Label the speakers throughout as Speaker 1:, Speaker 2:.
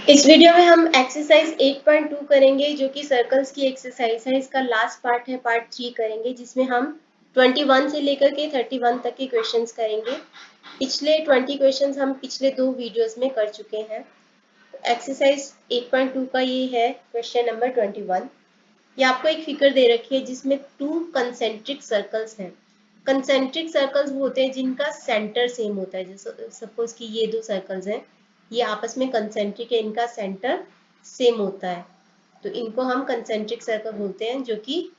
Speaker 1: इस वीडियो में हम एक्सरसाइज 8.2 करेंगे जो कि सर्कल्स की एक्सरसाइज है। इसका लास्ट पार्ट है, पार्ट 3 करेंगे जिसमें हम 21 से लेकर के 31 तक के क्वेश्चंस करेंगे। पिछले 20 क्वेश्चंस हम पिछले 2 वीडियोस में कर चुके हैं। एक्सरसाइज 8.2 का ये है क्वेश्चन नंबर 21। ये आपको एक फिगर दे रखी है जिसमें 2 कंसेंट्रिक सर्कल्स हैं। कंसेंट्रिक सर्कल्स वो होते हैं जिनका सेंटर सेम होता है। जैसे सपोज कि ये 2 सर्कल्स हैं, ये आपस में कंसेंट्रिक है, इनका सेंटर सेम होता है, तो इनको हम कंसेंट्रिक सर्कल बोलते हैं, जो कि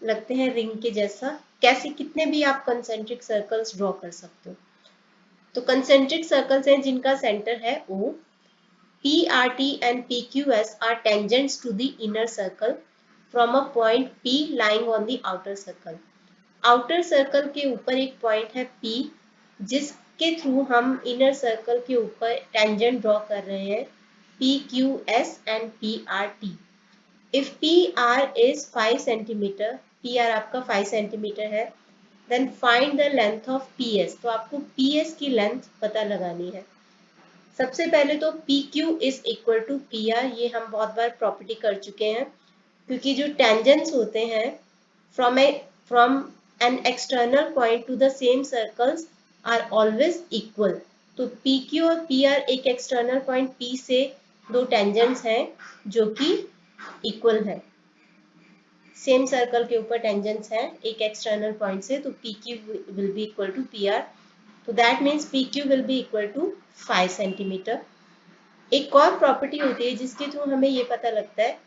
Speaker 1: लगते हैं रिंग के जैसा। कैसे, कितने भी आप कंसेंट्रिक सर्कल्स ड्रॉ कर सकते हो। तो कंसेंट्रिक सर्कल्स हैं जिनका सेंटर है O, PRT and PQS are tangents to the inner circle from a point P lying on the outer circle. Outer circle के ऊपर एक पॉइंट है P, जिसके थ्रू हम इनर सर्कल के ऊपर टेंजेंट ड्रॉ कर रहे हैं PQS and PRT. If PR is 5 cm, PR आपका 5 cm है, then find the length of PS. तो आपको PS की लेंथ पता लगानी है। सबसे पहले तो PQ is equal to PR, ये हम बहुत बार प्रॉपर्टी कर चुके हैं, क्योंकि जो टेंजेंट्स होते हैं from an external point to the same circles are always equal. तो PQ और PR एक एक्सटर्नल पॉइंट P से दो टेंजेंट्स हैं जो कि इक्वल है। सेम सर्कल के ऊपर टेंजेंट्स हैं एक एक्सटर्नल पॉइंट से, तो PQ will be equal to PR। तो that means PQ will be equal to 5 centimetre. एक और प्रॉपर्टी होती है जिसके थ्रू हमें ये पता लगता है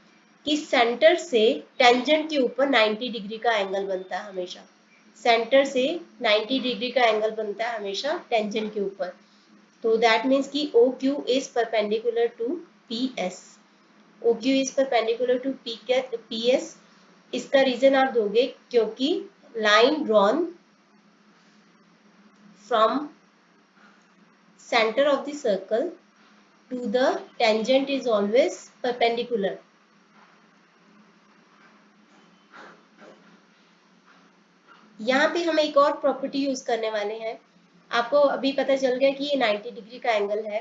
Speaker 1: कि सेंटर से टेंजेंट के ऊपर 90 डिग्री का एंगल बनता है हमेशा। सेंटर से 90 डिग्री का एंगल बनता है हमेशा टेंजेंट के ऊपर। तो दैट मीन्स कि OQ is perpendicular to PS। OQ is perpendicular to PS। इसका रीजन आप दोगे क्योंकि line drawn from centre of the circle to the tangent is always perpendicular. यहाँ पे हम एक और प्रॉपर्टी यूज करने वाले हैं। आपको अभी पता चल गया कि ये 90 डिग्री का एंगल है।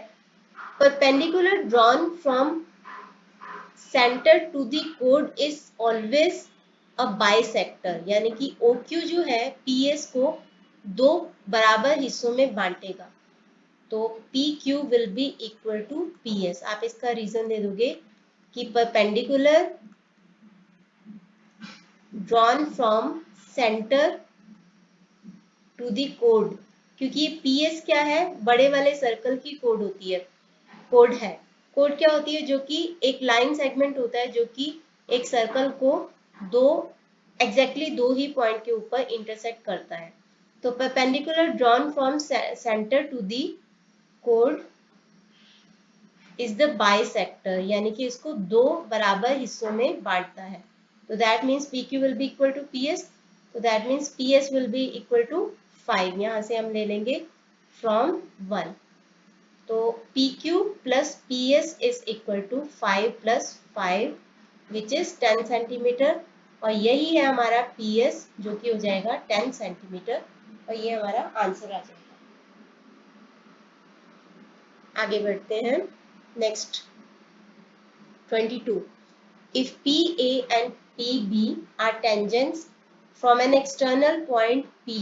Speaker 1: Perpendicular drawn from centre to the कोड इज ऑलवेज अ बाइसेक्टर, यानी कि OQ जो है PS को दो बराबर हिस्सों में बांटेगा। तो PQ will be equal to PS। आप इसका रीजन दे दोगे कि perpendicular drawn from centre to the कोड, क्योंकि ये PS क्या है, बड़े वाले सर्कल की कोड होती है, कोड है। कोड क्या होती है, जो कि एक लाइन सेगमेंट होता है जो कि एक सर्कल को दो एग्जैक्टली दो ही पॉइंट के ऊपर इंटरसेक्ट करता है। तो perpendicular drawn from centre to the कोड इज द बाइसेक्टर, यानी कि इसको दो बराबर हिस्सों में बांटता है। तो that means PQ will be equal to PS। तो that means PS will be equal to 5। यहाँ से हम ले लेंगे फ्रॉम 1। तो PQ plus PS is equal to 5 plus 5 which is 10 centimetre, और यही है हमारा PS जो कि हो जाएगा 10 सेंटीमीटर, और ये हमारा आंसर आ जाएगा। आगे बढ़ते हैं। Next 22. If PA and PB are tangents from an external point P,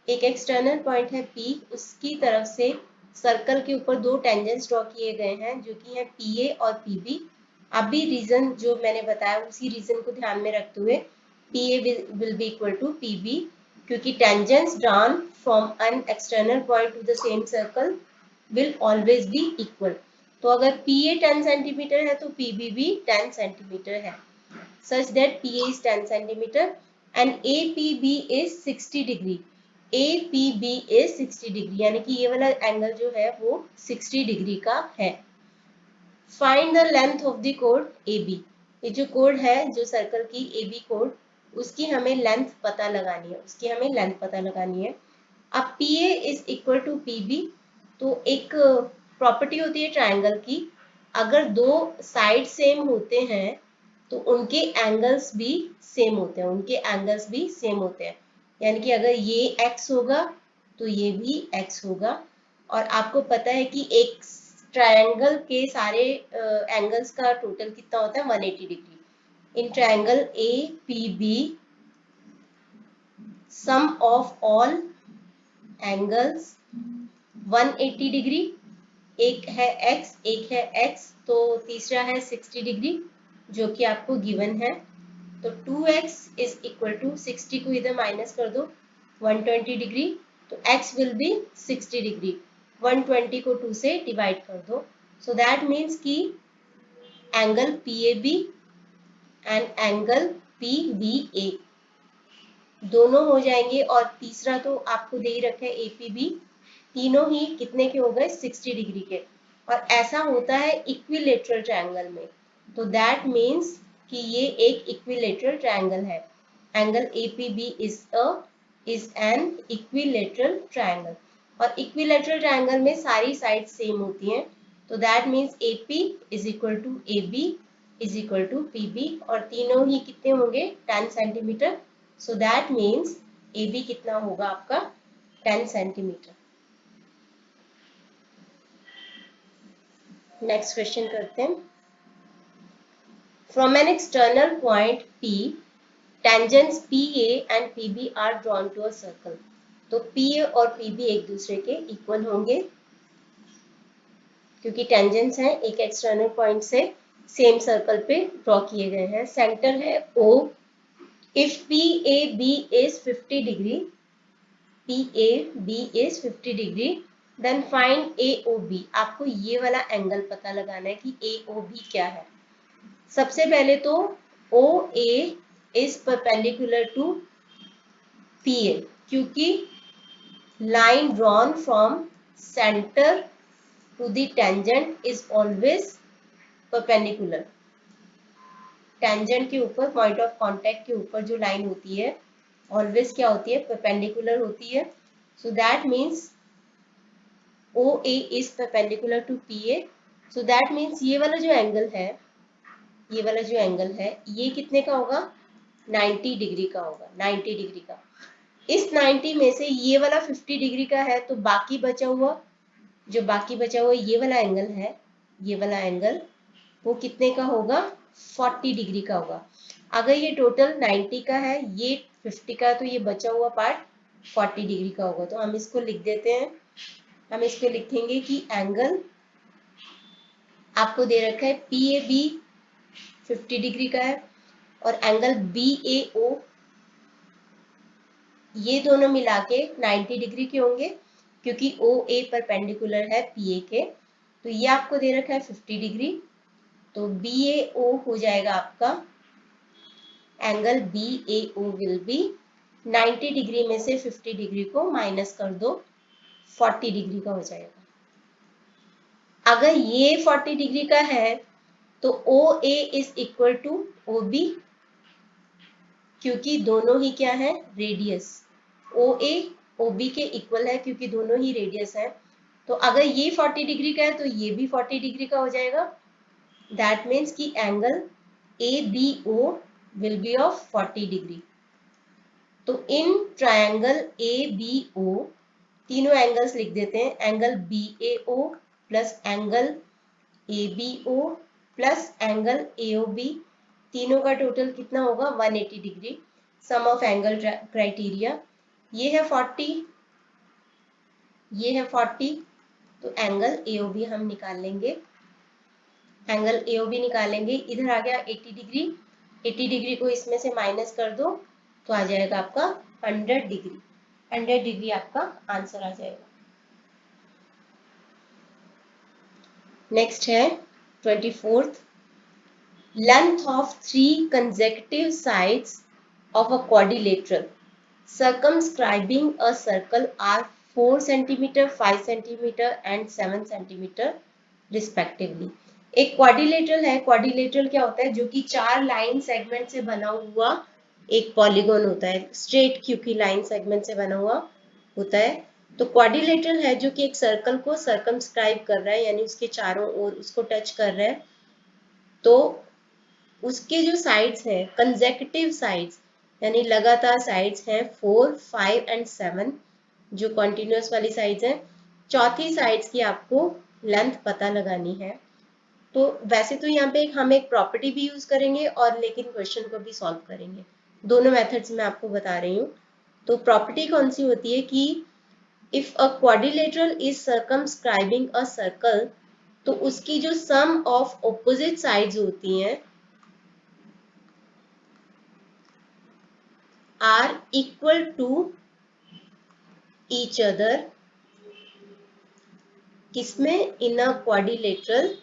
Speaker 1: एक एक्सटर्नल पॉइंट है P, उसकी तरफ से सर्कल के ऊपर दो टेंजेंट्स ड्रॉ किए गए हैं जो कि है PA और PB। अभी रीजन जो मैंने बताया उसी रीजन को ध्यान में रखते हुए PA will be equal to PB, क्योंकि tangents drawn from an external point to the same circle will always be equal. तो अगर PA 10 सेंटीमीटर है तो PB भी 10 सेंटीमीटर है, such that PA is 10 centimetre and APB is 60 degree. APB is 60 degree, यानी कि ये वाला एंगल जो है वो 60 डिग्री का है। Find the length of the chord AB। ये जो कोड है, जो सर्कल की AB कोड, उसकी हमें लेंथ पता लगानी है, उसकी हमें लेंथ पता लगानी है। अब PA is equal to PB, तो एक प्रॉपर्टी होती है ट्रायंगल की, अगर दो साइड सेम होते हैं तो उनके एंगल्स भी सेम होते हैं, उनके एंगल्स भी सेम होते हैं। यानी कि अगर ये x होगा तो ये भी x होगा। और आपको पता है कि एक ट्रायंगल के सारे एंगल्स का टोटल कितना होता है 180 degree. In triangle A P B sum of all angles 180 degree, एक है x एक है x, तो तीसरा है 60 डिग्री जो कि आपको गिवन है। तो 2x इज इक्वल टू 60 को इधर माइनस कर दो 120 डिग्री, तो x विल बी 60 डिग्री। 120 को 2 से डिवाइड कर दो, सो दैट मीन्स कि angle PAB and angle PBA दोनों हो जाएंगे, और तीसरा तो आपको दे ही रखा है APB, तीनों ही कितने के हो गए 60 डिग्री के। और ऐसा होता है इक्विलेटरल ट्रायंगल में, तो दैट मीन्स कि ये एक इक्विलेटरल ट्रायंगल है। Angle APB is an equilateral triangle, और इक्विलेटरल ट्रायंगल में सारी साइड सेम होती हैं, तो that means AP is equal to AB is equal to PB, और तीनों ही कितने होंगे 10 centimetre, so that means AB कितना होगा आपका 10 सेंटीमीटर। नेक्स्ट क्वेश्चन करते हैं। From an external point P, tangents PA and PB are drawn to a circle. तो PA और PB एक दूसरे के इक्वल होंगे क्योंकि टेंजेंट्स हैं, एक एक्सटर्नल पॉइंट से सेम सर्कल पे ड्रॉ किए गए हैं। सेंटर है O। If PAB is 50 degree, PAB is 50 degree, then find AOB। आपको ये वाला एंगल पता लगाना है कि AOB क्या है। सबसे पहले तो OA is perpendicular to PA, क्योंकि line drawn from centre to the tangent is always perpendicular. Tangent के ऊपर, पॉइंट ऑफ कांटेक्ट के ऊपर जो लाइन होती है ऑलवेज क्या होती है परपेंडिकुलर होती है। So that means OA is perpendicular to PA, so that means ये वाला जो एंगल है, ये वाला जो एंगल है ये कितने का होगा 90 डिग्री का होगा, 90 डिग्री का। इस 90 में से ये वाला 50 डिग्री का है, तो बाकी बचा हुआ ये वाला एंगल है, ये वाला एंगल वो कितने का होगा 40 डिग्री का होगा। अगर ये टोटल 90 का है, ये 50 का, तो ये बचा हुआ पार्ट 40 डिग्री का होगा। तो हम इसको लिख देते हैं, हम इसको लिखेंगे कि एंगल आपको दे रखा है PAB 50 डिग्री का है और एंगल BAO ये दोनों मिला के 90 डिग्री के होंगे, क्योंकि OA परपेंडिकुलर है PA के। तो ये आपको दे रखा है 50 डिग्री, तो BAO हो जाएगा आपका angle BAO will be 90 degree में से 50 डिग्री को माइनस कर दो 40 डिग्री का हो जाएगा। अगर ये 40 डिग्री का है तो OA is equal to OB, क्योंकि दोनों ही क्या है रेडियस, OA OB के इक्वल है क्योंकि दोनों ही रेडियस है। तो अगर ये 40 डिग्री का है तो ये भी 40 डिग्री का हो जाएगा। दैट मीन्स कि angle ABO will be of 40 degree. तो इन ट्रायंगल ABO तीनों एंगल्स लिख देते हैं, angle BAO plus angle ABO plus angle AOB, तीनों का टोटल कितना होगा 180 degree. Sum of angle criteria, ये है 40, ये है 40, तो एंगल AOB हम निकाल लेंगे, एंगल AOB निकालेंगे। इधर आ गया 80 डिग्री, 80 डिग्री को इसमें से माइनस कर दो तो आ जाएगा आपका 100 डिग्री, 100 डिग्री आपका आंसर आ जाएगा। नेक्स्ट है 24th, length of 3 consecutive sides of a quadrilateral circumscribing a circle are 4 cm, 5 cm and 7 cm respectively। एक क्वाड्रिलेटरल है, क्वाड्रिलेटरल क्या होता है जो कि 4 लाइन सेगमेंट से बना हुआ एक पॉलीगॉन होता है, स्ट्रेट क्योंकि लाइन सेगमेंट से बना हुआ होता है। तो क्वाड्रिलेटरल है जो कि एक सर्कल को सर्कमस्क्राइब कर रहा है, यानी उसके चारों ओर उसको टच कर रहा है। तो उसके जो साइड्स हैं कंसेक्यूटिव साइड्स यानी लगातार साइड्स हैं 4, 5 एंड 7 जो कॉन्टिन्यूस वाली साइड्स हैं। चौथी साइड्स की आपको लेंथ पता लगानी है। तो वैसे तो यहाँ पे हम एक प्रॉपर्टी भी यूज करेंगे और लेकिन क्वेश्चन को भी सॉल्व करेंगे, दोनों मेथड्स मैं आपको बता रही हूँ। तो प्रॉपर्टी कौन सी होती है कि if a quadrilateral is circumscribing a circle, तो उसकी जो सम ऑफ ऑपोजिट साइड्स होती हैं are equal to each other, किसमें, in a quadrilateral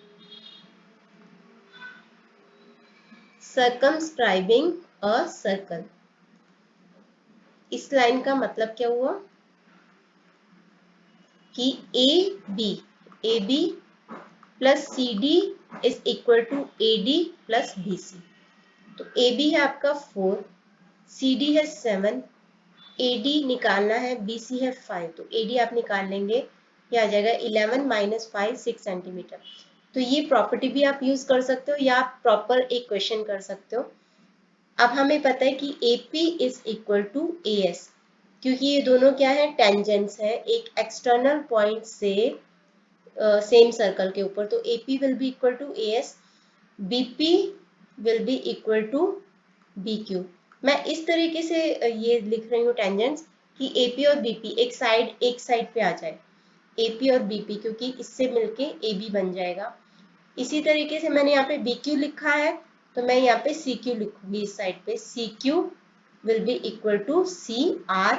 Speaker 1: circumscribing a circle. इस लाइन का मतलब क्या हुआ कि A B plus C D is equal to A D plus B C. तो ए बी है आपका 4, सी डी है 7, ए डी निकालना है, बी सी है 5, तो ए डी आप निकाल लेंगे, ये आ जाएगा 11 माइनस 5 6 सेंटीमीटर। तो ये प्रॉपर्टी भी आप यूज कर सकते हो या आप प्रॉपर एक क्वेश्चन कर सकते हो। अब हमें पता है कि A P is equal to A S, क्योंकि ये दोनों क्या है, टेंजेंट्स है एक एक्सटर्नल पॉइंट से सेम सर्कल के ऊपर। तो AP will be equal to AS, BP will be equal to BQ। मैं इस तरीके से ये लिख रही हूँ टेंजेंट्स कि AP और BP एक साइड पे आ जाए, AP और BP, क्योंकि इससे मिलके AB बन जाएगा। इसी तरीके से मैंने यहाँ पे BQ लिखा है, तो मैं यहाँ पे CQ लिखूंगी इस साइड पे, CQ will be equal to CR।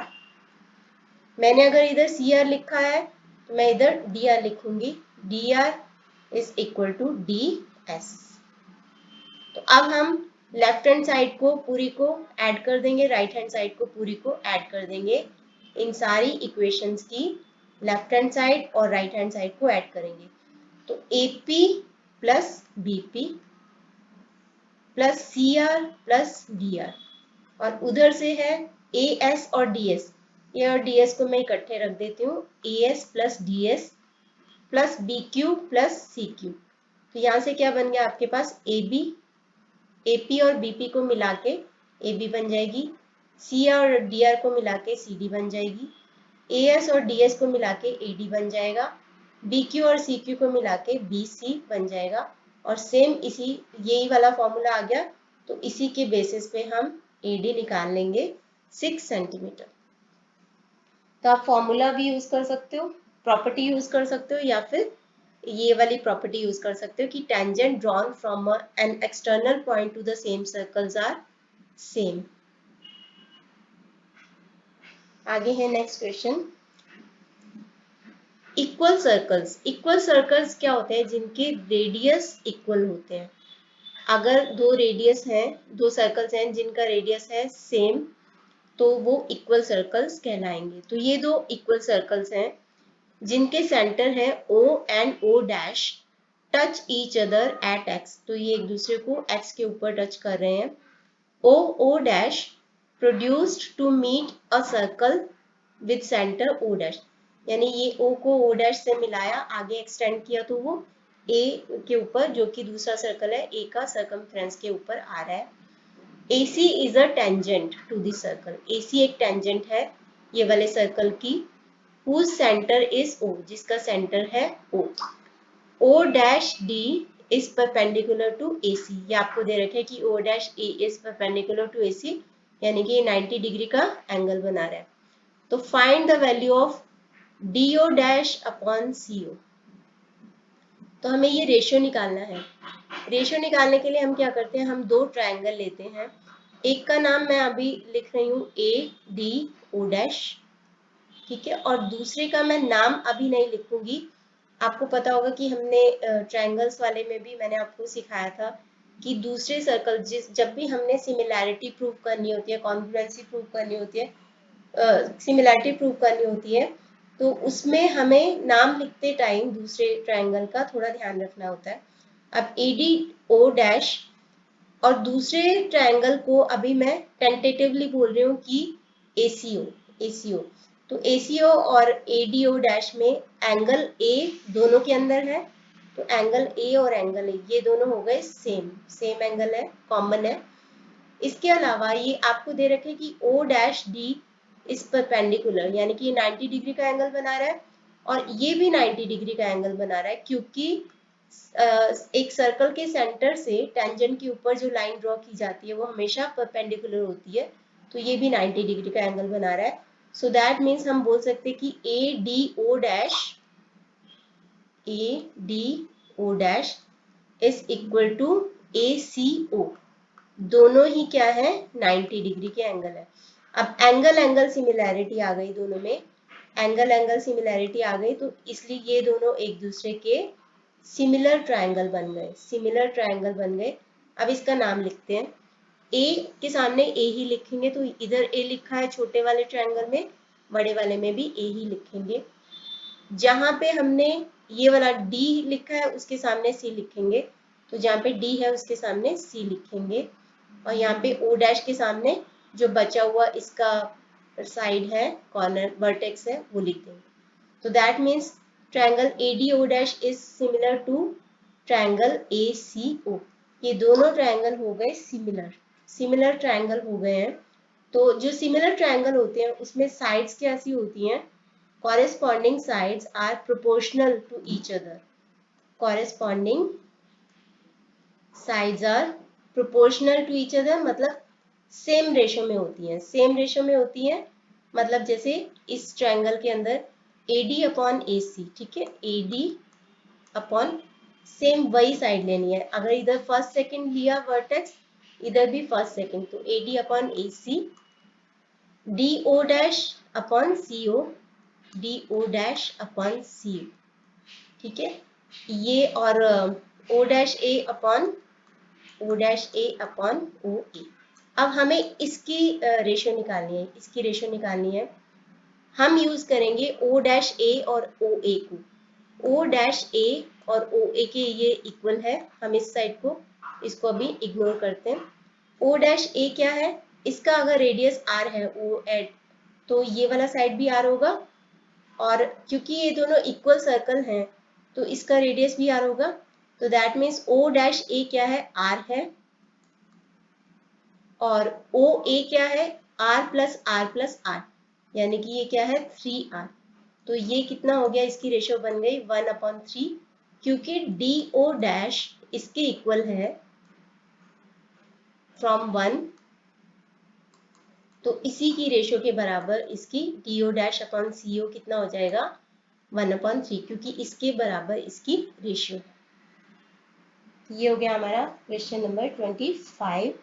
Speaker 1: मैंने अगर इधर CR लिखा है तो मैं इधर DR लिखूंगी, DR is equal to DS। तो अब हम लेफ्ट हैंड साइड को पूरी को ऐड कर देंगे, राइट हैंड साइड को पूरी को ऐड कर देंगे। इन सारी इक्वेशंस की लेफ्ट हैंड साइड और राइट हैंड साइड को ऐड करेंगे। तो AP plus BP plus CR plus DR, और उधर से है AS और DS, ए और DS को मैं इकट्ठे रख देती हूँ, AS plus DS plus BQ plus CQ। तो यहाँ से क्या बन गया आपके पास, AB, AP और BP को मिला के AB बन जाएगी, CR और DR को मिला के CD बन जाएगी, AS और DS को मिला के AD बन जाएगा, BQ और CQ को मिला के BC बन जाएगा। और सेम इसी यही वाला फॉर्मूला आ गया, तो इसी के बेसिस पे हम AD निकाल लेंगे 6 सेंटीमीटर। तो आप फॉर्मूला भी यूज कर सकते हो, प्रॉपर्टी यूज कर सकते हो, या फिर ये वाली प्रॉपर्टी यूज कर सकते हो कि tangent drawn from an external point to the same circles are same. आगे है नेक्स्ट क्वेश्चन, इक्वल सर्कल्स क्या होते हैं, जिनके रेडियस इक्वल होते हैं। अगर दो रेडियस हैं, दो सर्कल्स हैं जिनका रेडियस है सेम, तो वो इक्वल सर्कल्स कहलाएंगे। तो ये दो इक्वल सर्कल्स हैं जिनके सेंटर है O and O dash touch each other at X। तो ये एक दूसरे को X के ऊपर टच कर रहे हैं। O dash produced to meet a circle with centre O dash, यानी ये O को O डैश से मिलाया, आगे एक्सटेंड किया, तो वो A के ऊपर, जो कि दूसरा सर्कल है A का सर्कमफ्रेंस के ऊपर आ रहा है। AC is a tangent to this circle, AC एक टेंजेंट है ये वाले सर्कल की, whose center is O, जिसका सेंटर है O। O dash D is perpendicular to AC, ये आपको दे रखे कि O dash A is perpendicular to AC, यानी कि 90 डिग्री का एंगल बना रहा है। तो find the value of DO dash upon CO। तो हमें ये रेशियो निकालना है। रेशियो निकालने के लिए हम क्या करते हैं, हम दो ट्रायंगल लेते हैं, एक का नाम मैं अभी लिख रही हूँ ADO डैश, ठीक है, और दूसरे का मैं नाम अभी नहीं लिखूंगी। आपको पता होगा कि हमने ट्रायंगल्स वाले में भी मैंने आपको सिखाया था कि दूसरे सर्कल जब भी हमने सिमिलैरिटी प्रूव करनी होती है, कॉन्ग्रुएंसी प्रूव करनी होती है, सिमिलैरिटी प्रूव करनी होती है, तो उसमें हमें नाम लिखते टाइम दूसरे ट्रायंगल का थोड़ा ध्यान रखना होता है। अब ADO डैश और दूसरे ट्रायंगल को अभी मैं टेंटेटिवली बोल रही हूँ कि ACO। तो ACO और ADO डैश में एंगल A दोनों के अंदर है, तो एंगल A और एंगल A ये दोनों हो गए सेम एंगल है, कॉमन है। इसके अलावा ये आपको दे रखे कि O डैश D इस परपेंडिकुलर, यानी कि 90 डिग्री का एंगल बना रहा है, और ये भी 90 डिग्री का एंगल बना रहा है, क्योंकि एक सर्कल के सेंटर से टेंजेंट के ऊपर जो लाइन ड्रॉ की जाती है वो हमेशा परपेंडिकुलर होती है, तो ये भी 90 डिग्री का एंगल बना रहा है। सो दैट मीन्स हम बोल सकते हैं कि ADO dash is equal to ACO। दोनों ही क्या है, 90 डिग्री के एंगल है। अब एंगल एंगल सिमिलैरिटी आ गई दोनों में, एंगल एंगल सिमिलैरिटी आ गई, तो इसलिए ये दोनों एक दूसरे के सिमिलर ट्रायंगल बन गए, सिमिलर ट्रायंगल बन गए। अब इसका नाम लिखते हैं। ए के सामने ए ही लिखेंगे, तो इधर ए लिखा है छोटे वाले ट्रायंगल में, बड़े वाले में भी ए ही लिखेंगे। जहां पे हमने ये वाला डी लिखा है उसके सामने सी लिखेंगे, तो जहाँ पे डी है उसके सामने सी लिखेंगे, और यहाँ पे ओ डैश के सामने जो बचा हुआ इसका साइड है, कॉर्नर वर्टेक्स है, वो लिख देंगे। तो that means triangle ADO dash is similar to triangle ACO। ये दोनों ट्रायंगल हो गए सिमिलर, सिमिलर ट्रायंगल हो गए हैं। तो जो सिमिलर ट्रायंगल होते हैं उसमें साइड्स कैसी होती हैं, corresponding sides are proportional to each other, corresponding sides are proportional to each other मतलब सेम रेशो में होती हैं, सेम रेशो में होती हैं। मतलब जैसे इस ट्रायंगल के अंदर AD अपॉन AC, ठीक है, AD अपॉन सेम वही साइड लेनी है। अगर इधर फर्स्ट सेकंड लिया वर्टेक्स, इधर भी फर्स्ट सेकंड, तो AD upon AC, DO dash upon CO, DO dash upon CO, ठीक है, ये, और O dash A upon O dash A upon OA। अब हमें इसकी रेशो निकालनी है, इसकी रेशो निकालनी है। हम यूज करेंगे O डैश A और OA को। O डैश A और OA के ये इक्वल है, हम इस साइड को, इसको अभी इग्नोर करते हैं। O डैश A क्या है, इसका अगर रेडियस R है O एड, तो ये वाला साइड भी R होगा, और क्योंकि ये दोनों इक्वल सर्कल हैं तो इसका रेडियस भी R होगा। तो that means O dash A क्या है, R है, और OA क्या है, R प्लस R, यानी कि ये क्या है 3R। तो ये कितना हो गया, इसकी रेशो बन गई 1/3, क्योंकि DO डैश इसके इक्वल है फ्रॉम 1, तो इसी की रेशो के बराबर इसकी DO डैश अपॉन CO कितना हो जाएगा 1/3, क्योंकि इसके बराबर इसकी रेशियो है। ये हो गया हमारा क्वेश्चन नंबर 25।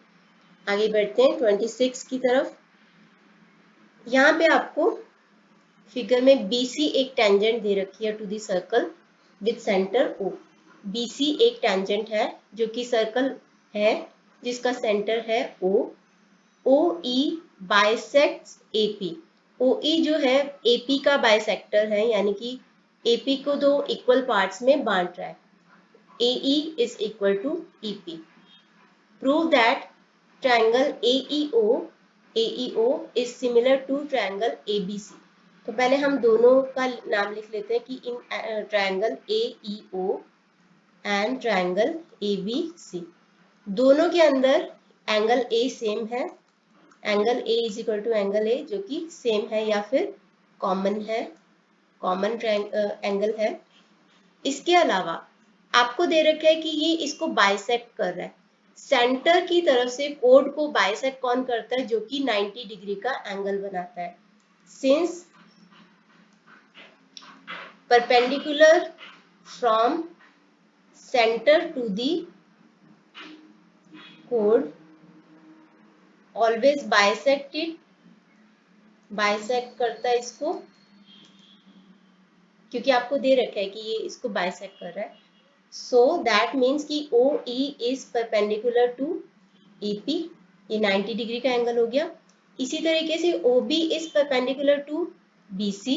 Speaker 1: आगे बढ़ते हैं 26 की तरफ। यहाँ पे आपको फिगर में BC एक टेंजेंट दे रखी है to the circle with centre O। BC एक टेंजेंट है जो कि सर्कल है जिसका सेंटर है O। OE bisects AP। OE जो है AP का बाइसेक्टर है, यानी कि AP को दो इक्वल पार्ट्स में बांट रहा है। AE is equal to EP. Prove that triangle AEO is similar to triangle ABC. तो पहले हम दोनों का नाम लिख लेते हैं कि in triangle AEO and triangle ABC, दोनों के अंदर एंगल A सेम है, angle A is equal to angle A जो कि सेम है या फिर कॉमन है, कॉमन एंगल है। इसके अलावा आपको दे रखा है कि ये इसको बाइसेक्ट कर रहा है। सेंटर की तरफ से कोड को बाइसेक्ट कौन करता है, जो कि 90 डिग्री का एंगल बनाता है। Since perpendicular from centre to the कोड ऑलवेज बाइसेक्टेड, बाइसेक्ट करता है इसको, क्योंकि आपको दे रखा है कि ये इसको बाइसेक्ट कर रहा है। सो दैट मीन्स कि OE is perpendicular to EP, ये 90 डिग्री का एंगल हो गया। इसी तरीके से OB is perpendicular to BC,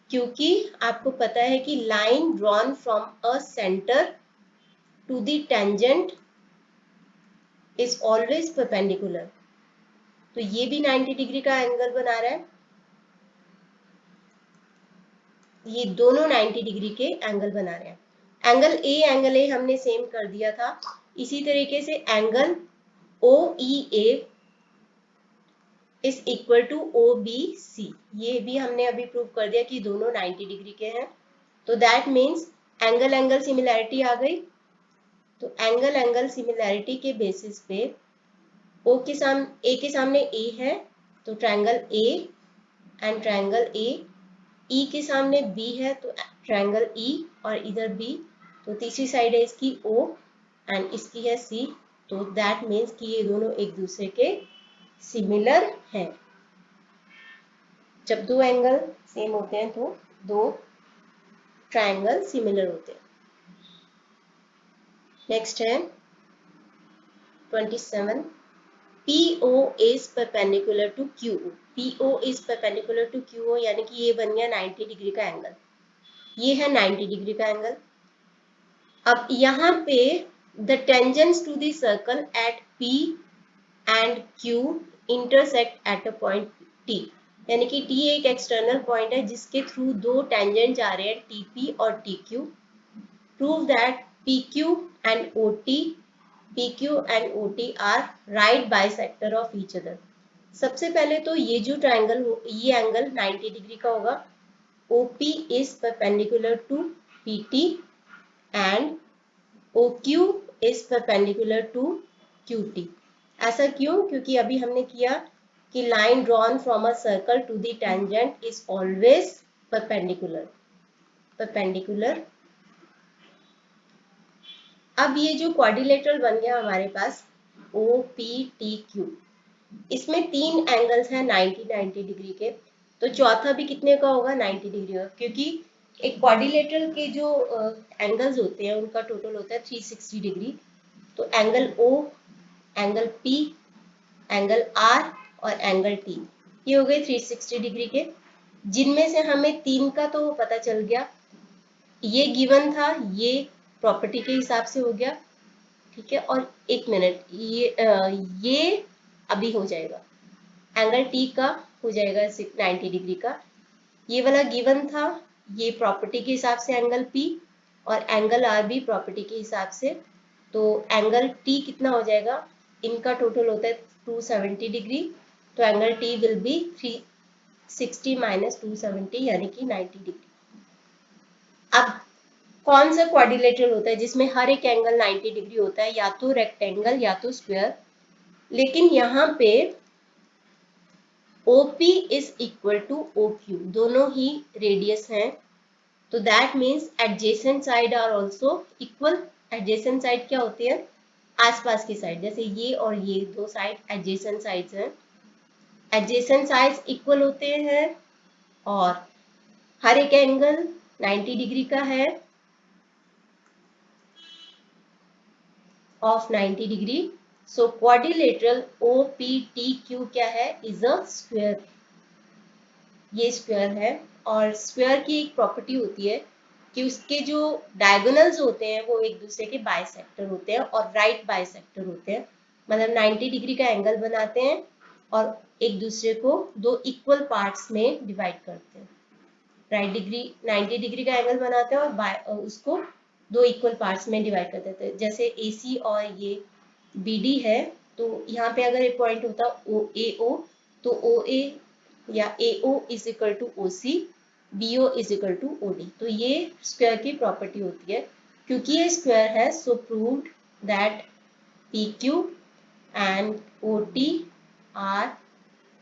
Speaker 1: क्योंकि आपको पता है कि line drawn from a centre to the tangent is always perpendicular, तो ये भी 90 डिग्री का एंगल बना रहा है। ये दोनों 90 डिग्री के एंगल बना रहे हैं। एंगल ए हमने सेम कर दिया था। इसी तरीके से angle OEA is equal to OBC। ये भी हमने अभी प्रूव कर दिया कि दोनों 90 डिग्री के हैं। तो that means angle angle similarity आ गई। तो एंगल एंगल सिमिलैरिटी के बेसिस पे ए के सामने ए है तो triangle A and triangle A, E के सामने बी है तो ट्रायंगल ई और इधर बी, तो तीसरी साइड है इसकी ओ एंड इसकी है सी। तो दैट मीन्स कि ये दोनों एक दूसरे के सिमिलर हैं। जब दो एंगल सेम होते हैं तो दो ट्रायंगल सिमिलर होते हैं। नेक्स्ट है 27, PO is perpendicular to QO। PO is perpendicular to QO यानी कि ये बन गया 90 डिग्री का एंगल, ये है 90 डिग्री का एंगल। अब यहाँ पे the tangents to the circle at P and Q intersect at a point T, यानी कि T एक एक्सटर्नल पॉइंट है जिसके थ्रू दो टेंजेंट जा रहे हैं TP और TQ। Prove that PQ and OT are right bisector of each other। सबसे पहले तो ये जो ट्रायंगल ये एंगल 90 डिग्री का होगा। OP is perpendicular to PT and OQ is perpendicular to QT। ऐसा क्यों? क्योंकि अभी हमने किया कि line drawn from a circle to the tangent is always perpendicular. अब ये जो क्वाड्रिलेटरल बन गया हमारे पास OPTQ, इसमें तीन एंगल्स हैं 90 डिग्री के, तो चौथा भी कितने का होगा? 90 डिग्री का, क्योंकि एक क्वाड्रिलेटरल के जो एंगल्स होते हैं उनका टोटल होता है 360 डिग्री। तो angle O, angle P, angle R और एंगल T, ये हो गए 360 डिग्री के, जिनमें से हमें तीन का तो पता चल गया, ये गिवन था, ये प्रॉपर्टी के हिसाब से हो गया, ठीक है। और एक मिनट, ये अभी हो जाएगा, एंगल T का हो जाएगा 90 डिग्री का, ये वाला गिवन था, ये प्रॉपर्टी के हिसाब से एंगल P और एंगल R भी प्रॉपर्टी के हिसाब से। तो एंगल T कितना हो जाएगा? इनका टोटल होता है 270 डिग्री, तो angle T will be 360 minus 270 यानी कि 90 डिग्री। अब कौन सा क्वाड्रिलेटरल होता है जिसमें हर एक एंगल 90 डिग्री होता है? या तो रेक्टेंगल या तो स्क्वायर। लेकिन यहाँ पे OP is equal to OQ, दोनों ही रेडियस हैं, तो that means adjacent side are also equal. Adjacent side क्या होती है? आसपास की साइड, जैसे ये और ये दो साइड एडजेसेंट साइड्स हैं। एडजेसेंट साइड्स इक्वल होते हैं और हर एक एंगल 90 डिग्री का है of 90 degree. So quadrilateral OPTQ क्या है? Is a square. ये स्क्वायर है और स्क्वायर की एक प्रॉपर्टी होती है कि उसके जो डायगोनल्स होते हैं वो एक दूसरे के बाइसेक्टर होते हैं और राइट बाइसेक्टर होते हैं, मतलब 90 डिग्री का एंगल बनाते हैं और एक दूसरे को दो इक्वल पार्ट्स में डिवाइड करते हैं। 90 डिग्री का एंगल बनाते हैं और उसको दो इक्वल पार्ट्स में डिवाइड कर देते हैं। जैसे AC और ये BD है, तो यहाँ पे अगर एक पॉइंट होता AO, तो OA या AO is equal to OC, BO is equal to OD। तो ये स्क्वायर की प्रॉपर्टी होती है। क्योंकि ये स्क्वायर है, so proved that PQ and OT are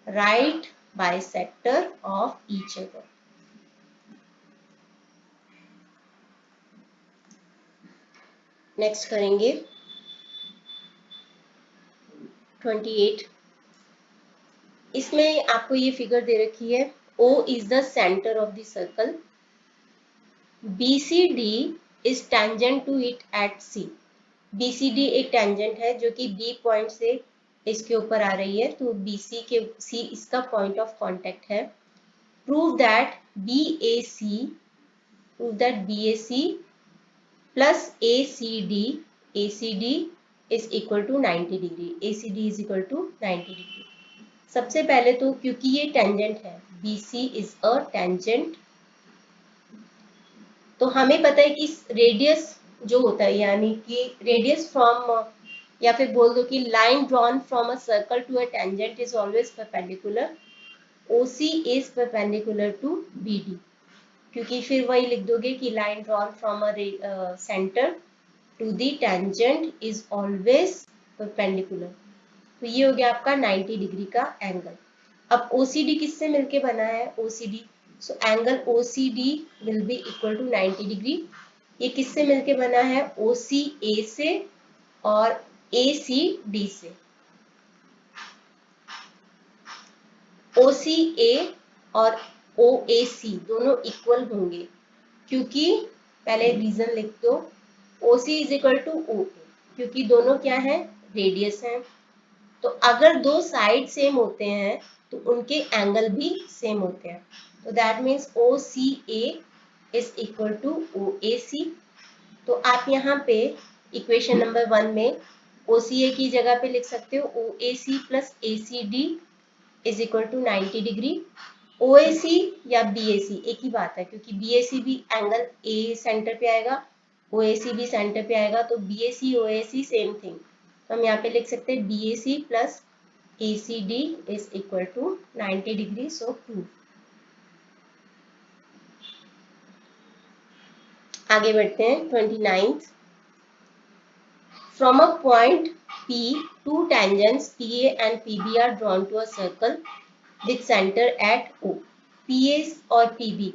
Speaker 1: right bisector of each other. Next करेंगे 28। इसमें आपको ये फिगर दे रखी है, O is the center of the circle, BCD is tangent to it at C। BCD एक टेंजेंट है जो कि B पॉइंट से इसके ऊपर आ रही है, तो C इसका पॉइंट ऑफ कांटेक्ट है। Prove that BAC plus ACD is equal to 90 degree. ACD is equal to 90 degree. सबसे पहले तो क्योंकि ये टेंजेंट है, BC इज अ टेंजेंट, तो हमें पता है कि रेडियस जो होता है, यानी कि रेडियस फ्रॉम या फिर बोल दो कि line drawn from a circle to a tangent is always perpendicular, OC is perpendicular to BD, क्योंकि फिर वही लिख दोगे कि line drawn from a centre to the tangent is always perpendicular. तो ये हो गया आपका 90 डिग्री का एंगल। अब OCD किससे मिलके बना है? OCD, so angle OCD will be equal to 90 degree. ये किससे मिलके बना है? OCA से और ACD से। OCA और OAC दोनों इक्वल होंगे, क्योंकि पहले रीजन लिख दो, OC is equal to OA, क्योंकि दोनों क्या है? रेडियस हैं। तो अगर दो साइड सेम होते हैं तो उनके एंगल भी सेम होते हैं। तो that means OCA is equal to OAC। तो आप यहाँ पे इक्वेशन नंबर 1 में OCA की जगह पे लिख सकते हो OAC plus ACD is equal to 90 degree. OAC या BAC एक ही बात है, क्योंकि BAC भी एंगल A सेंटर पे आएगा, OAC भी सेंटर पे आएगा, तो BAC OAC सेम थिंग। तो हम यहाँ पे लिख सकते हैं BAC plus ACD is equal to 90 degree, so 2। आगे बढ़ते हैं 29th। From a point P, two tangents PA and PB are drawn to a circle with center at O. PA और PB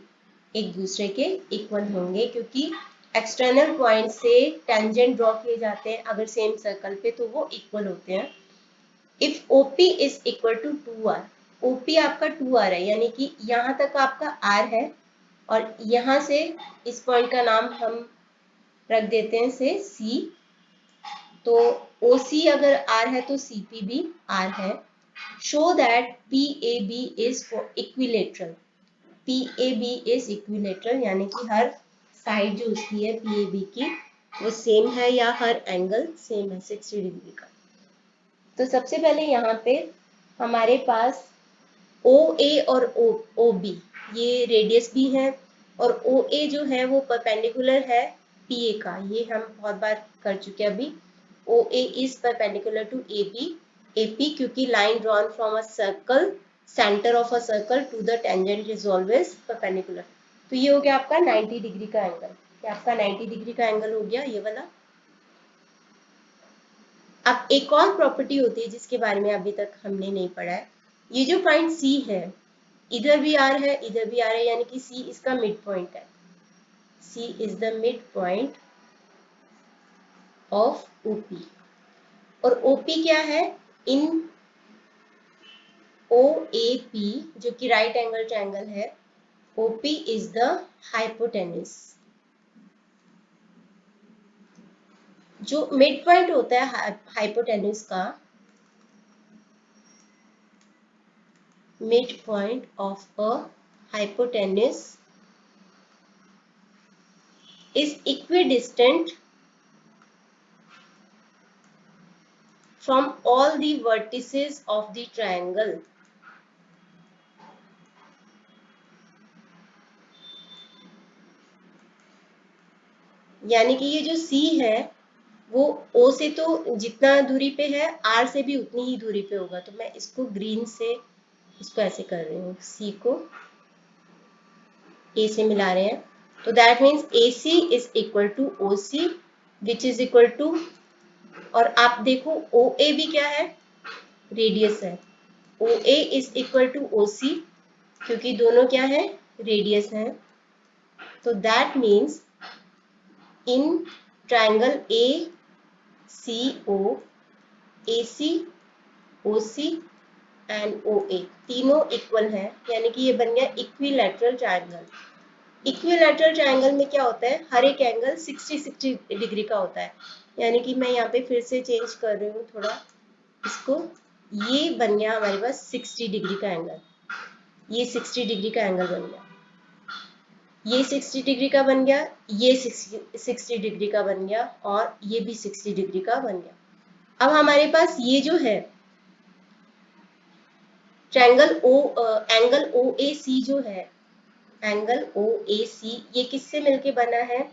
Speaker 1: एक दूसरे के इक्वल होंगे, क्योंकि एक्सटर्नल पॉइंट से टेंजेंट ड्रॉ किए जाते हैं अगर सेम सर्कल पे, तो वो इक्वल होते हैं। If OP is equal to 2R, OP आपका 2R है, यानी कि यहाँ तक आपका R है और यहाँ से इस पॉइंट का नाम हम रख देते हैं से C। तो OC अगर R है तो CP भी R है। Show that PAB is equilateral, PAB is equilateral, यानी कि हर साइड जो उसकी है PAB की वो सेम है या हर एंगल सेम है 60 डिग्री का। तो सबसे पहले यहाँ पे हमारे पास OA और OB ये रेडियस भी है, और OA जो है वो परपेंडिकुलर है PA का, ये हम बहुत बार कर चुके हैं अभी। OA is perpendicular to AP, क्योंकि line drawn from a circle, center of a circle to the tangent is always perpendicular। तो ये हो गया आपका 90 डिग्री का एंगल। क्या आपका 90 डिग्री का एंगल हो गया ये वाला। अब एक और प्रॉपर्टी होती है जिसके बारे में अभी तक हमने नहीं पढ़ा है। ये जो पॉइंट C है, इधर भी R है इधर भी R है, यानी कि C इसका मिड पॉइंट है। C is the mid point of OP, और OP क्या है? इन OAP जो कि राइट एंगल ट्रायंगल है, OP इज द हाइपोटेन्यूज। जो मिड पॉइंट होता है हाइपोटेन्यूज का, mid point of a hypotenuse is equidistant from all the vertices of the triangle। यानी कि ये जो C है वो O से तो जितना दूरी पे है R से भी उतनी ही दूरी पे होगा। तो मैं इसको ग्रीन से इसको ऐसे कर रही हूँ, C को A से मिला रहे हैं, तो that means AC is equal to OC which is equal to, और आप देखो OA भी क्या है? रेडियस है। OA is equal to OC, क्योंकि दोनों क्या है? रेडियस है। तो that means in triangle ACO, AC, OC and OA तीनों इक्वल है, यानी कि ये बन गया इक्विलैटरल ट्रायंगल। इक्विलैटरल ट्रायंगल में क्या होता है? हर एक एंगल 60 डिग्री का होता है। यानी कि मैं यहाँ पे फिर से चेंज कर रही हूँ थोड़ा इसको, ये बन गया हमारे पास 60 डिग्री का एंगल, ये 60 डिग्री का एंगल बन गया, ये 60 डिग्री का बन गया, ये 60 डिग्री का बन गया, और ये भी 60 डिग्री का बन गया। अब हमारे पास ये जो है ट्रायंगल एंगल OAC जो है, एंगल OAC ये किससे मिलके बना है?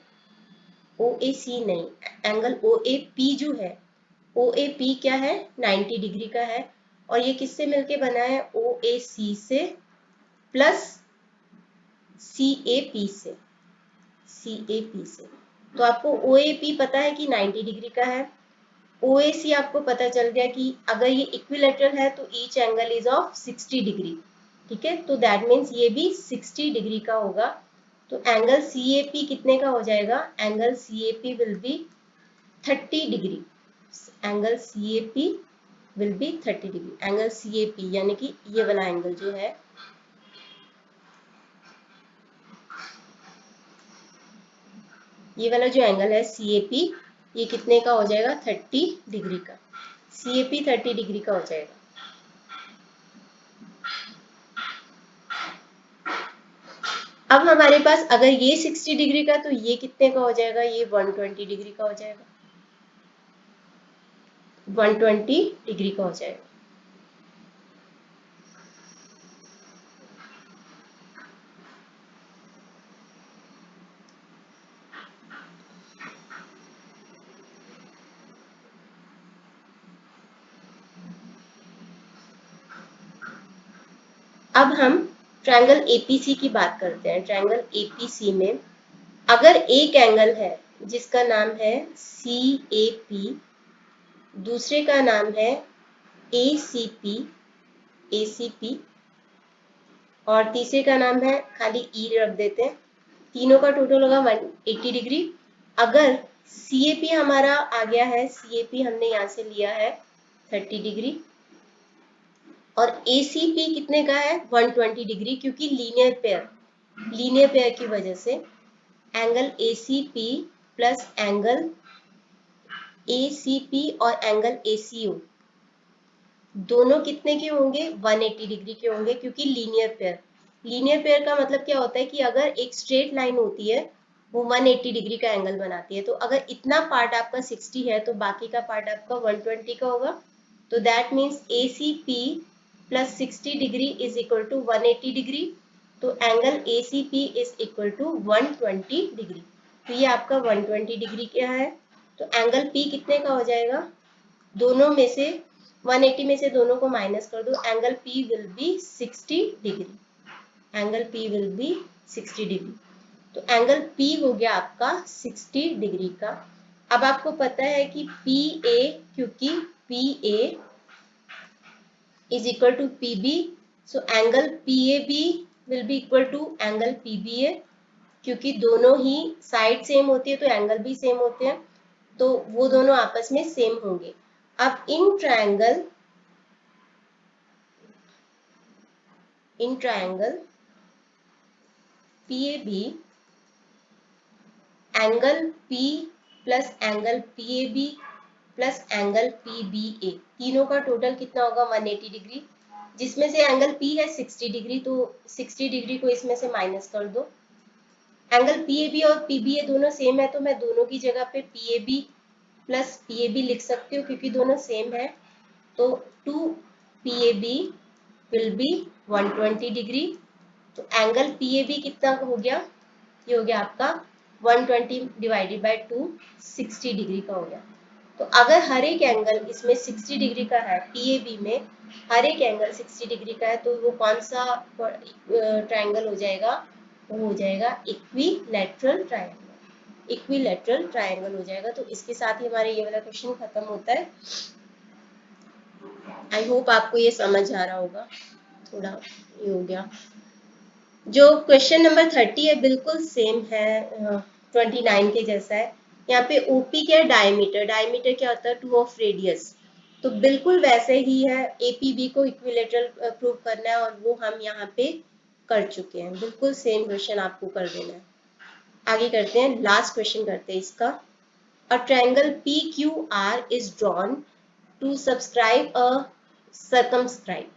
Speaker 1: OAC नहीं, एंगल OAP जो है ओ ए पी क्या है 90 डिग्री का है और ये किससे मिलके बना है ओ ए सी से प्लस सी ए पी से, सी ए पी से। तो आपको ओ ए पी पता है कि 90 डिग्री का है, ओ ए सी आपको पता चल गया कि अगर ये इक्विलेटरल है तो each angle is of 60 degree, ठीक है। तो दैट मीन्स ये भी 60 डिग्री का होगा। तो एंगल सी ए पी कितने का हो जाएगा, angle C A P will be 30 degree, angle C A P will be 30 degree. Angle C A P यानी कि ये वाला एंगल जो है, ये वाला जो एंगल है सी ए पी, ये कितने का हो जाएगा 30 डिग्री का, सी ए पी 30 डिग्री का हो जाएगा। अब हमारे पास अगर ये 60 डिग्री का तो ये कितने का हो जाएगा, ये 120 डिग्री का हो जाएगा, 120 डिग्री का हो जाएगा। अब हम ट्रायंगल एपीसी की बात करते हैं। ट्रायंगल एपीसी में अगर एक एंगल है जिसका नाम है सी ए पी, दूसरे का नाम है ए सी पी, ए सी पी, और तीसरे का नाम है खाली ई रख देते हैं, तीनों का टोटल होगा 180 डिग्री। अगर सी ए पी हमारा आ गया है, सी ए पी हमने यहाँ से लिया है 30 डिग्री और ए सी पी कितने का है 120 डिग्री, क्योंकि लीनियर पेयर की वजह से angle A C P plus angle A C P और एंगल ए सी ओ दोनों कितने के होंगे 180 डिग्री के होंगे, क्योंकि लीनियर पेयर का मतलब क्या होता है कि अगर एक स्ट्रेट लाइन होती है वो 180 डिग्री का एंगल बनाती है। तो अगर इतना पार्ट आपका 60 है तो बाकी का पार्ट आपका 120 का होगा। तो that means A C P plus 60 degree is equal to 180 degree. तो angle A C P is equal to 120 degree. तो ये आपका 120 डिग्री क्या है। तो एंगल पी कितने का हो जाएगा, दोनों में से 180 में से दोनों को माइनस कर दो, angle P will B 60 degree, angle P will B 60 degree. तो एंगल पी हो गया आपका 60 डिग्री का। अब आपको पता है कि पी ए, क्योंकि P A is equal to P B, so angle P A B will be equal to angle P B A, क्योंकि दोनों ही साइड सेम होती है तो एंगल भी सेम होते हैं, तो वो दोनों आपस में सेम होंगे। अब in triangle PAB angle P plus angle PAB plus angle PBA तीनों का टोटल कितना होगा 180 डिग्री, जिसमें से एंगल P है 60 डिग्री, तो 60 डिग्री को इसमें से माइनस कर दो। एंगल PAB और PBA दोनों सेम है तो मैं दोनों की जगह पे PAB प्लस PAB लिख सकती हूँ, क्योंकि दोनों सेम है। तो 2 PAB विल बी 120 डिग्री। तो एंगल PAB कितना हो गया, ये हो गया आपका 120 डिवाइडेड बाय 2 60 डिग्री का हो गया। तो अगर हर एक एंगल इसमें 60 डिग्री का है, PAB में हर एक एंगल 60 डिग्री का है, तो वो कौन सा ट्रायंगल हो जाएगा, वो हो जाएगा इक्विलैटरल ट्रायंगल, इक्विलैटरल ट्रायंगल हो जाएगा। तो इसके साथ ही हमारे ये वाला क्वेश्चन खत्म होता है। आई होप आपको ये समझ आ रहा होगा, थोड़ा ये हो गया। जो क्वेश्चन नंबर 30 है बिल्कुल सेम है 29 के जैसा है। यहाँ पे ओपी क्या है, डायमीटर, डायमीटर क्या होता है 2 ऑफ रेडियस, तो बिल्कुल वैसे ही है। एपीबी को इक्विलेटरल प्रूव करना है और वो हम यहाँ पे कर चुके हैं, बिल्कुल सेम क्वेश्चन आपको कर देना है। आगे करते हैं, लास्ट क्वेश्चन करते हैं इसका। A triangle P Q R is drawn to subscribe a circumscribe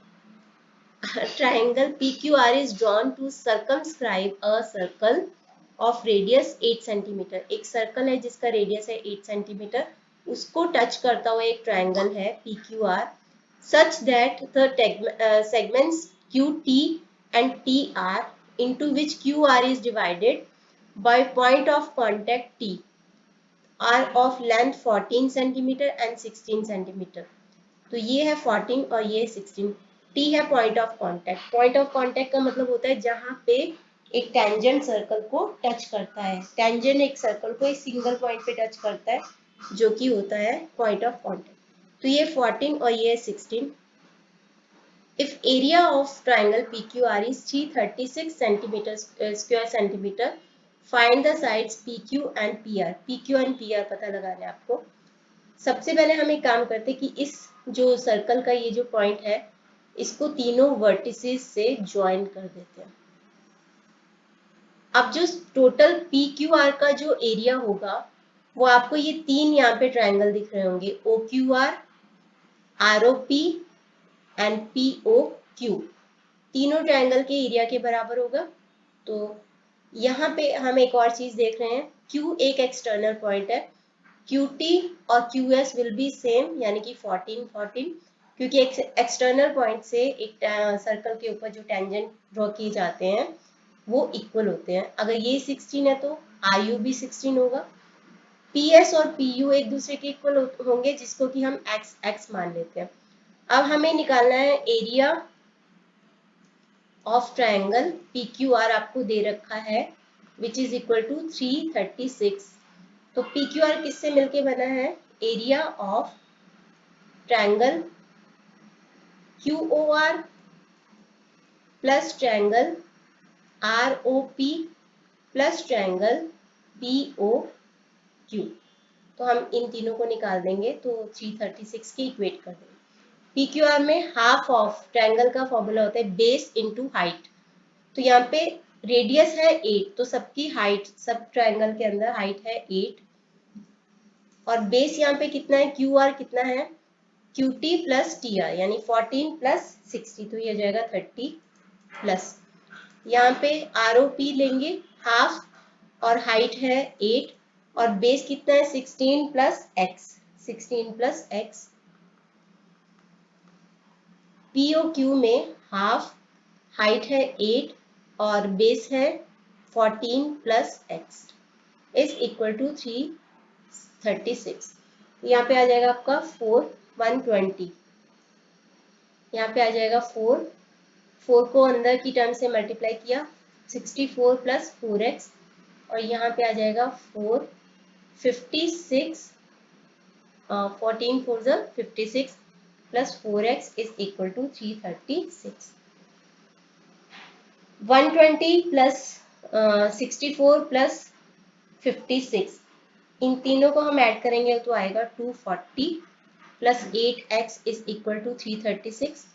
Speaker 1: triangle PQR is drawn to circumscribe a circle of radius 8 centimetre. एक सर्कल है जिसका रेडियस है 8 सेंटीमीटर, उसको टच करता हुआ एक ट्रायंगल है PQR, such that the segments QT and TR into which QR is divided by point of contact T are of length 14 centimetre and 16 centimetre. तो ये है 14 और ये 16। टी है point of contact. Point of contact का मतलब होता है जहां पे एक टेंजेंट सर्कल को टच करता है। टेंजेंट एक सर्कल को एक सिंगल पॉइंट पे टच करता है, जो कि होता है पॉइंट ऑफ कांटेक्ट। तो ये 14 और ये 16। If area of triangle PQR is 336 centimeters square centimeter, find the sides PQ and PR। PQ and PR पता लगाना है आपको। सबसे पहले हम एक काम करते हैं कि इस जो सर्कल का ये जो पॉइंट है, इसको तीनों वर्टिसेस से ज्वाइन कर देते हैं। अब जो टोटल PQR का जो एरिया होगा, वो आपको ये तीन यहाँ पे ट्रायंगल दिख रहे होंगे, OQR, ROP एंड POQ। तीनों ट्रायंगल के एरिया के बराबर होगा। तो यहाँ पे हम एक और चीज देख रहे हैं, Q एक एक्सटर्नल पॉइंट है, QT और QS विल बी सेम, यानी कि 14 14, क्योंकि एक एक्सटर्नल पॉइंट से एक सर्कल के ऊपर जो टेंजेंट ड्रॉ किए जाते हैं वो इक्वल होते हैं। अगर ये 16 है तो RU भी 16 होगा। PS और PU एक दूसरे के इक्वल होंगे, जिसको कि हम x मान लेते हैं। अब हमें निकालना है एरिया ऑफ ट्रायंगल PQR, आपको दे रखा है, विच इज इक्वल टू 336। तो PQR किससे मिलके बना है? Area of triangle QOR plus triangle ROP plus triangle POQ। तो हम इन तीनों को निकाल देंगे तो 336 के इक्वेट कर देंगे। PQR में हाफ ऑफ ट्रायंगल का फॉर्मूला होता है बेस इनटू हाइट। तो यहाँ पे रेडियस है 8, तो सबकी हाइट, सब ट्रायंगल के अंदर हाइट है 8, और बेस यहाँ पे कितना है, QR कितना है, QT प्लस TR, यानी 14 प्लस 60, तो ये हो जाएगा 30 प्लस, यहाँ पे ROP लेंगे हाफ, और हाइट है 8, और बेस कितना है 16 plus x, 16 plus x। POQ में हाफ, हाइट है 8 और बेस है 14 plus x is equal to 336। यहाँ पे आ जाएगा आपका 4 120, यहाँ पे आ जाएगा 4 को अंदर की टर्म से मल्टीप्लाई किया 64 प्लस 4x, और यहाँ पे आ जाएगा 4 56 14 4 56 plus 4x is equal to 336। 120 plus 64 plus 56, इन तीनों को हम ऐड करेंगे तो आएगा 240 plus 8x is equal to 336।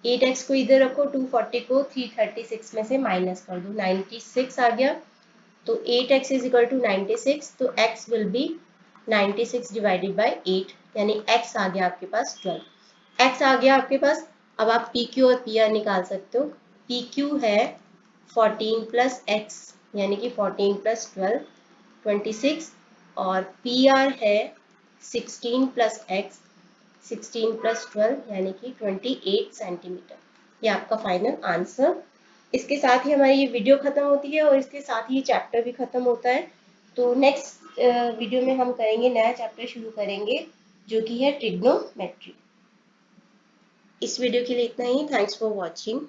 Speaker 1: 8x को इधर रखो, 240 को 336 में से माइनस कर दो, 96 आ गया। तो 8x इज इक्वल टू 96, तो x will be 96 divided by 8, यानी x आ गया आपके पास 12। x आ गया आपके पास। अब आप PQ और PR निकाल सकते हो। PQ है 14 प्लस x, यानी कि 14 प्लस 12 26, और PR है 16 प्लस x 16 प्लस 12, यानी कि 28 सेंटीमीटर। ये आपका फाइनल आंसर। इसके साथ ही हमारी ये वीडियो खत्म होती है और इसके साथ ही ये चैप्टर भी खत्म होता है। तो नेक्स्ट वीडियो में हम करेंगे, नया चैप्टर शुरू करेंगे जो कि है ट्रिग्नोमेट्री। इस वीडियो के लिए इतना ही। Thanks for watching.